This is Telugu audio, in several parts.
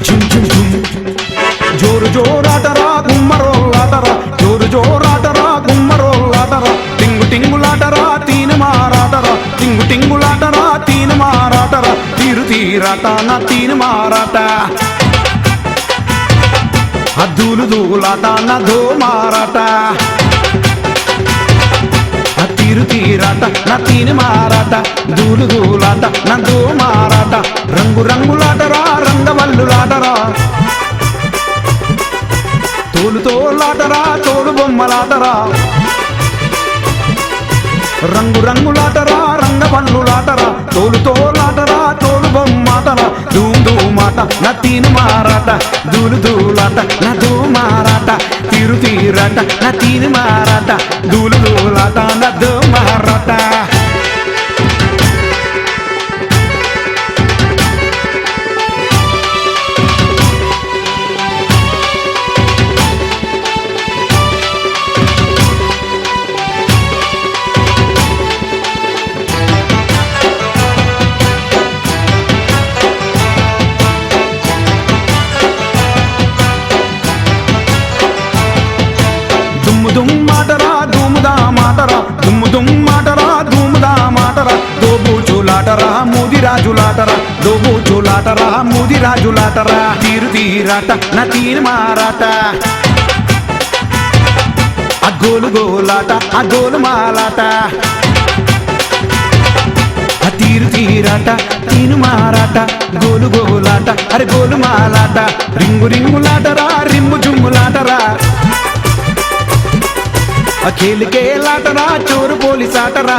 ఝుమ్ ఝుమ్ ఝుమ్ జోరు జోరాటరా గుమ్మరోళ్ళాటరా జోరు జోరాటరా గుమ్మరోళ్ళాటరా టింగు టింగులాటరా తీను మారాటరా టింగు టింగులాటరా తీను మారాటరా తీరు తీరాట నా తీను మారాట అద్దులు దూలాట నా దో మారాట తీరు తీరాట నా తీని మారాట దూలు దూలాట నా దో మారాట రంగు రంగులాటరా రంగవల్లులాటరా తోలు తోలాటరా తోలు బొమ్మలాటరా రంగు రంగులాటరా రంగవల్లులాటరా తోలు తోలాటరా తోలు బొమ్మాటరా ధూమ్ ధూమాట నా తీని మారాట దూలు దూలాట నా దో మారాట తీరు తీరాట నా తీని మారాట దూలు దూలాట నా దో మారాట దుమ్మాటరా దుమ్ముదా మాటరా దుమ్ము దుమ్మాటరా దుమ్ముదా మాటరా దోబూచులాటరా ముదిరాజులాటరా దోబూచులాటరా ముదిరాజులాటరా తీరు తీరాట నా తీరు మారాట అగ్గోలు గోలాట అగ్గోలు మాలాట తీరు తీరాట తీను మారాట గోలు గోలాట అరే గోలు మాలాట రింగు రింగులాటరా రిమ్ము జుమ్ములాటరా కేలికేలాటరా చోరు పోలీసాటరా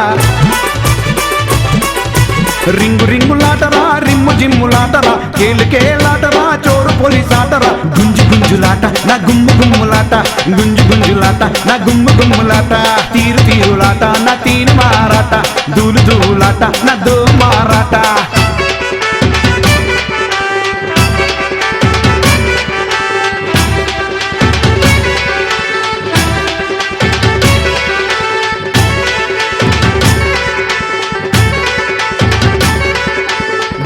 రింగు రింగులాటరా రిమ్ము జిమ్ములాటరా కేలికేలాటరా చోరు పోలీసాటరా గుంజు గుంజులాట నా గుమ్ము గుమ్ములాట గుంజు గుంజులాట నా గుమ్ము గుమ్ములాట తీరు తీరులాట నా తీను మారాట దూలు దూలాట నా దో మారాట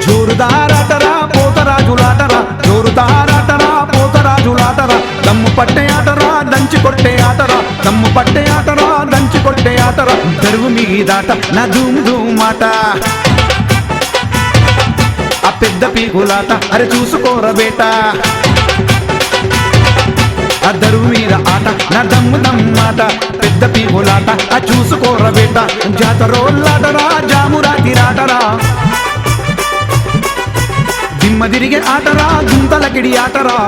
జోరుదారాటరా పోతరాజులాటరా జోరుదారాటరా పోతరాజులాటరా దమ్ము పట్టే ఆటరా దంచి కొట్టే ఆటరా దమ్ము పట్టే ఆటరా దంచి కొట్టే ఆటరా దరువు మీదాట నా ధూమ్ ధూమాట ఆ పెద్ద పీకులాట అరే చూసుకోర బేట ఆ దరువు మీద ఆట నా దమ్ము దమ్మాట పెద్ద పీకులాట ఆ చూసుకోర బేట జాతరోళ్ళాటరా జామురాతిరాటరా దిమ్మ తిరిగే ఆటరా గుంతలకిడి ఆటరా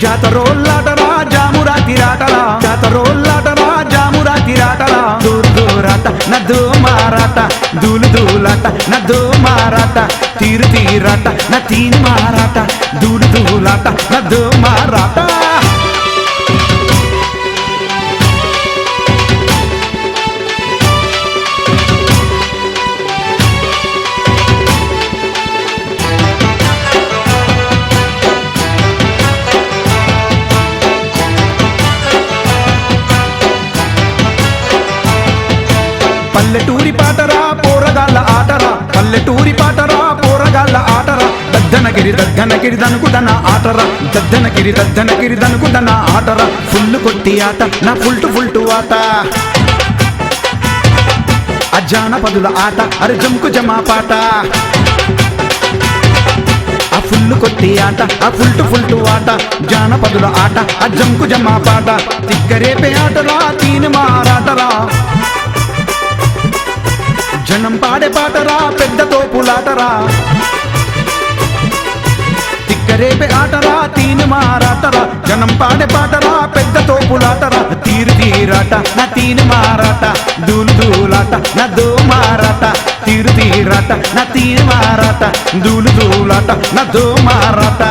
జాతరోళ్ళాటరా జామురాతిరాటరా జాతరోళ్ళాటరా జామురాతిరాటరా దూరు దూరాట నా దో మారాట దూలు దూలాట నా దో మారాట తీరు తీరాట నా తీని మారాట దూలు దూలాట నా దో మారాట పల్లెటూరి పాటరా పోరగాళ్ళ ఆటరా పల్లెటూరి పాటరా పోరగాళ్ళ ఆటరా దద్దనగిరి దద్దనగిరి దనుకుదన ఆటరా దద్దనగిరి దద్దనగిరి దనుకుదన ఆటరా ఫుల్లు కొట్టి ఆట నా ఫుల్టు ఫుల్టు ఆట అజానపదుల ఆట అరే జంకు జమా పాట ఆ ఫుల్లు కొట్టి ఆట ఆ ఫుల్టు ఫుల్టు ఆట జానపదుల ఆట ఆ జంకు జమా పాట తిక్కరేపే ఆటరా తీని మారాటరా జనం పాడే పాటరా పెద్ద తోపులాటరా తిక్కరేపే ఆటరా తీని మారాటరా జనం పాడే పాటరా పెద్ద తోపులాటరా తీరు తీరాట నా తీని మారాట దూలు దూలాట నా దో మారాట తీరు తీరాట నా తీని మారాట దూలు దూలాట నా దో మారాట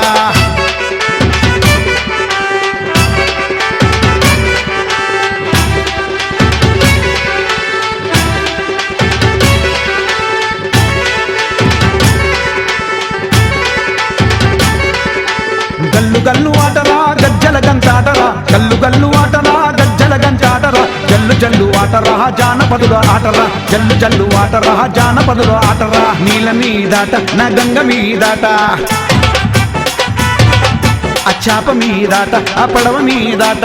గల్లు గల్లు ఆటరా గజ్జల గంటాటరా గల్లు గల్లు ఆటరా గజ్జల గంటాటరా గల్లు జల్లు ఆటరా జానపదుల ఆటరా జల్లు జల్లు ఆటరా జానపదుల ఆటరా నీల మీదాట నా గంగ మీదాట ఆ చాప మీదాట ఆ పడవ మీదాట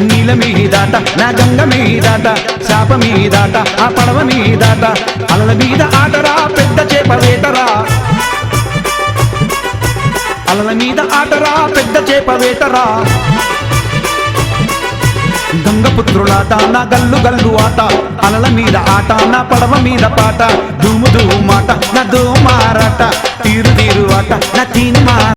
నీల మీదాట నా గంగ మీదాట చాప మీదాట ఆ పడవ మీదాట అలల మీద ఆటరా పెద్ద చేప వేటరా అలల మీద ఆటరా పెద్ద చేప వేటరా గంగపుత్రులాట నా గల్లు గల్లు ఆట అలల మీద ఆట నా పడవ మీద పాట ధూము ధూమాట నా ధూమారాట తీరు తీరు ఆట నా తీను